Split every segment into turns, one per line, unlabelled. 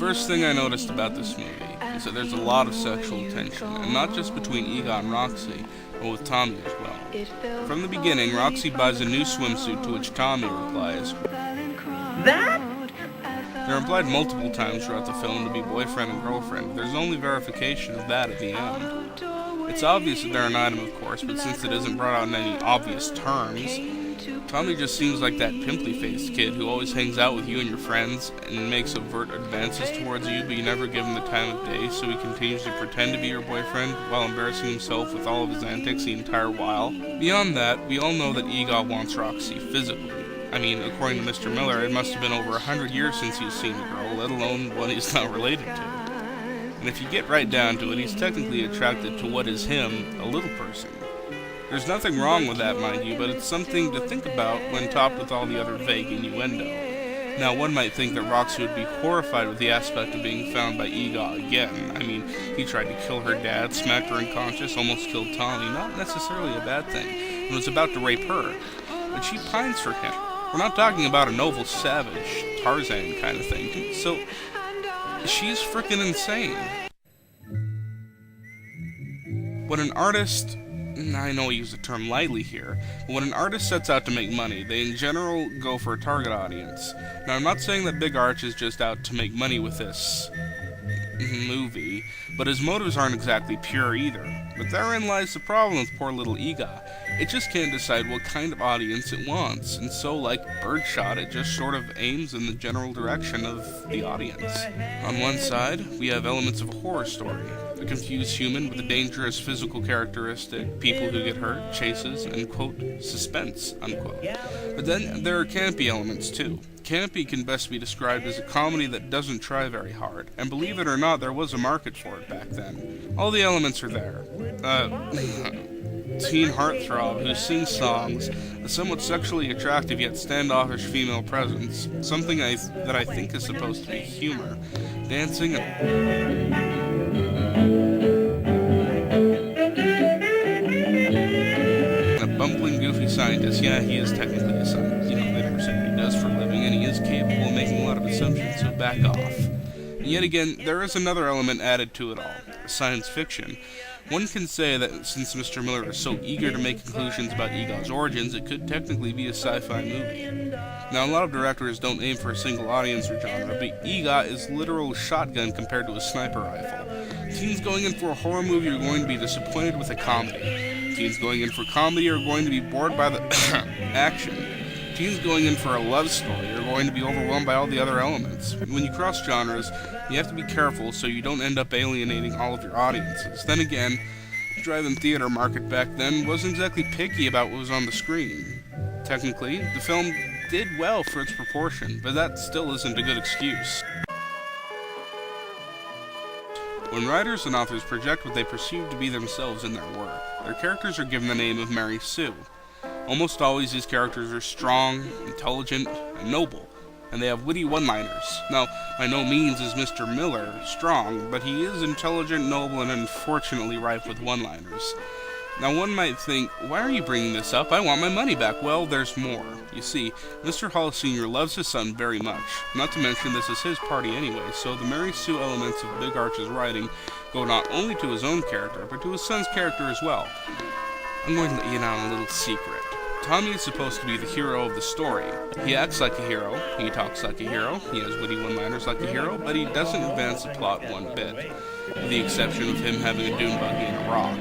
first thing I noticed about this movie is that there's a lot of sexual tension, and not just between Eegah and Roxy, but with Tommy as well. From the beginning, Roxy buys a new swimsuit, to which Tommy replies,
That?
they're implied multiple times throughout the film to be boyfriend and girlfriend, but there's only verification of that at the end. It's obvious that they're an item, of course, but since it isn't brought out in any obvious terms, Tommy just seems like that pimply-faced kid who always hangs out with you and your friends and makes overt advances towards you, but you never give him the time of day, so he continues to pretend to be your boyfriend while embarrassing himself with all of his antics the entire while. Beyond that, we all know that Eegah wants Roxy physically. I mean, according to Mr. Miller, it must have been over 100 years since he's seen the girl, let alone one he's not related to. And if you get right down to it, he's technically attracted to what is him, a little person. There's nothing wrong with that, mind you, but it's something to think about when topped with all the other vague innuendo. Now, one might think that Roxy would be horrified with the aspect of being found by Eegah again. I mean, he tried to kill her dad, smacked her unconscious, almost killed Tommy, not necessarily a bad thing, and was about to rape her. But she pines for him. We're not talking about a noble savage, Tarzan kind of thing, so she's frickin' insane. When an artist, I know I use the term lightly here, but when an artist sets out to make money, they in general go for a target audience. Now, I'm not saying that Big Arch is just out to make money with this movie, but his motives aren't exactly pure either. But therein lies the problem with poor little Eegah. It just can't decide what kind of audience it wants, and so, like Birdshot, it just sort of aims in the general direction of the audience. On one side, we have elements of a horror story. A confused human with a dangerous physical characteristic, people who get hurt, chases, and, quote, suspense, unquote. But then there are campy elements, too. Campy can best be described as a comedy that doesn't try very hard, and believe it or not, there was a market for it back then. All the elements are there. Teen heartthrob who sings songs, a somewhat sexually attractive yet standoffish female presence, something that I think is supposed to be humor, dancing, and a bumbling, goofy scientist. Yeah, he is technically a scientist. You know, they never say what he does for a living, and he is capable of making a lot of assumptions, so back off. And yet again, there is another element added to it all, science fiction. One can say that since Mr. Miller is so eager to make conclusions about Eegah's origins, it could technically be a sci-fi movie. Now, a lot of directors don't aim for a single audience or genre, but Eegah is literal shotgun compared to a sniper rifle. Teens going in for a horror movie are going to be disappointed with a comedy. Teens going in for comedy are going to be bored by the action. Teens going in for a love story are going to be overwhelmed by all the other elements. When you cross genres, you have to be careful so you don't end up alienating all of your audiences. Then again, the drive-in theater market back then wasn't exactly picky about what was on the screen. Technically, the film did well for its proportion, but that still isn't a good excuse. When writers and authors project what they perceive to be themselves in their work, their characters are given the name of Mary Sue. Almost always these characters are strong, intelligent, and noble, and they have witty one-liners. Now, by no means is Mr. Miller strong, but he is intelligent, noble, and unfortunately rife with one-liners. Now, one might think, why are you bringing this up? I want my money back. Well, there's more. You see, Mr. Hall Sr. loves his son very much, not to mention this is his party anyway, so the Mary Sue elements of Big Arch's writing go not only to his own character, but to his son's character as well. I'm going to let you in on a little secret. Tommy is supposed to be the hero of the story. He acts like a hero, he talks like a hero, he has witty one-liners like a hero, but he doesn't advance the plot one bit, with the exception of him having a dune buggy and a rock.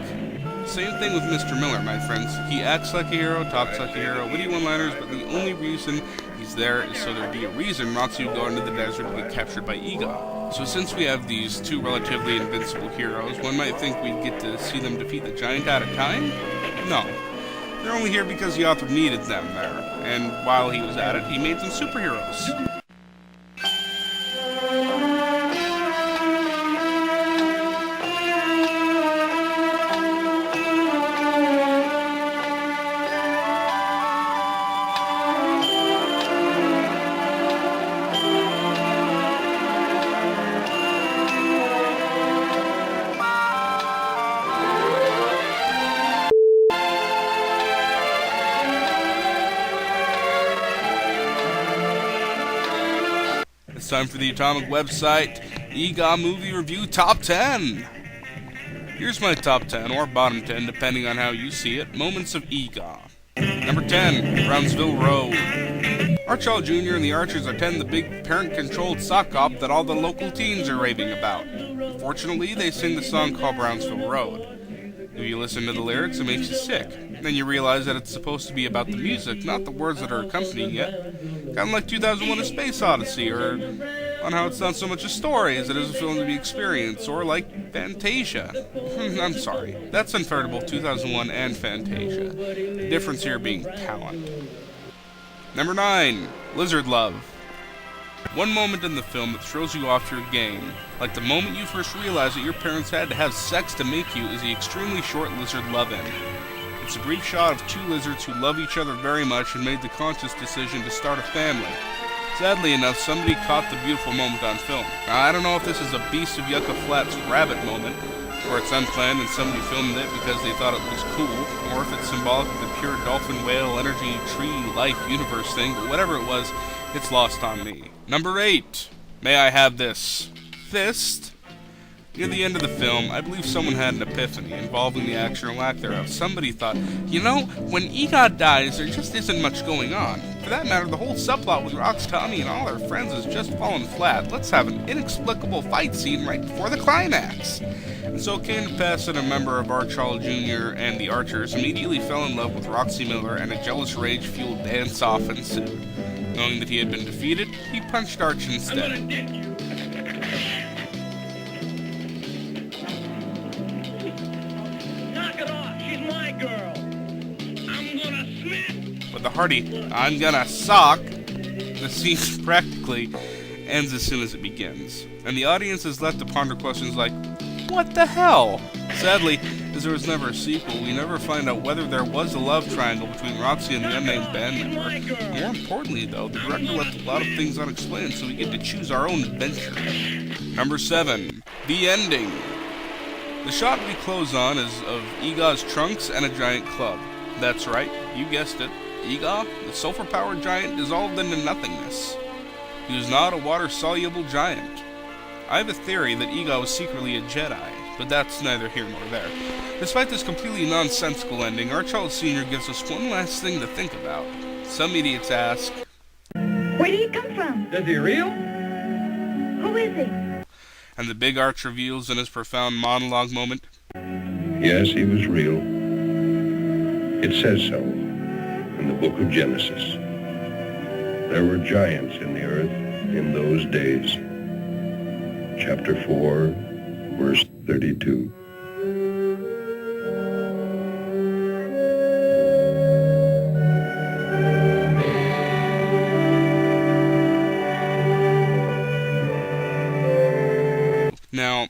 Same thing with Mr. Miller, my friends. He acts like a hero, talks like a hero, witty one-liners, but the only reason he's there is so there'd be a reason Roxy would go into the desert and get captured by Eegah. So since we have these two relatively invincible heroes, one might think we'd get to see them defeat the giant at a time? No. They're only here because the author needed them there, and while he was at it, he made them superheroes. it's time for the Atomic website Eegah Movie Review Top 10. Here's my top 10, or bottom 10, depending on how you see it, moments of Eegah. Number 10, Brownsville Road. Archall Jr. and the Archers attend the big parent-controlled sock op that all the local teens are raving about. Fortunately, they sing the song called Brownsville Road. If you listen to the lyrics, it makes you sick. Then you realize that it's supposed to be about the music, not the words that are accompanying it. Kind of like 2001: A Space Odyssey, or on how it's not so much a story as it is a film to be experienced, or like Fantasia. I'm sorry, that's unfair to both 2001 and Fantasia. The difference here being talent. Number 9, Lizard Love. One moment in the film that throws you off your game, like the moment you first realize that your parents had to have sex to make you, is the extremely short lizard love-in. It's a brief shot of two lizards who love each other very much and made the conscious decision to start a family. Sadly enough, somebody caught the beautiful moment on film. Now, I don't know if this is a Beast of Yucca Flats rabbit moment, or it's unplanned and somebody filmed it because they thought it was cool, or if it's symbolic of the pure dolphin, whale, energy, tree, life, universe thing, but whatever it was, it's lost on me. Number 8. May I have this? Fist? Near the end of the film, I believe someone had an epiphany involving the action or lack thereof. Somebody thought, you know, when Eegah dies, there just isn't much going on. For that matter, the whole subplot with Rock's Tommy and all her friends has just fallen flat. Let's have an inexplicable fight scene right before the climax. And so it came to pass that a member of Archall Jr. and the Archers immediately fell in love with Roxy Miller, and a jealous rage-fueled dance-off ensued. Knowing that he had been defeated, he punched Arch instead.
Knock it off. She's my girl. I'm gonna smack.
With a hearty, I'm gonna sock, the scene practically ends as soon as it begins. And the audience is left to ponder questions like, what the hell? Sadly, as there was never a sequel, we never find out whether there was a love triangle between Roxy and the unnamed band member. More importantly, though, the director left a lot of things unexplained, so we get to choose our own adventure. Number 7. The ending. The shot we close on is of Eegah's trunks and a giant club. That's right, you guessed it. Eegah, the sulfur-powered giant, dissolved into nothingness. He was not a water-soluble giant. I have a theory that Eegah was secretly a Jedi, but that's neither here nor there. Despite this completely nonsensical ending, Archall Sr. gives us one last thing to think about. Some idiots ask,
Where did he come from?
Is he real?
Who is he?
and the big Arch reveals in his profound monologue moment,
Yes, he was real. It says so in the book of Genesis. There were giants in the earth in those days. Chapter 4, verse 32.
Now,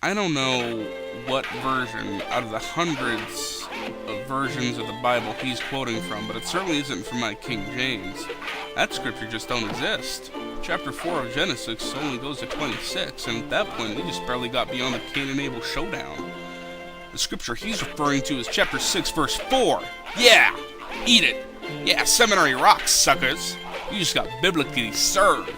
I don't know what version out of the hundreds of versions of the Bible he's quoting from, but it certainly isn't from my King James. That scripture just don't exist. Chapter 4 of Genesis only goes to 26, and at that point we just barely got beyond the Cain and Abel showdown. The scripture he's referring to is chapter 6, verse 4. Yeah! Eat it! Yeah, seminary rocks, suckers! You just got biblically served.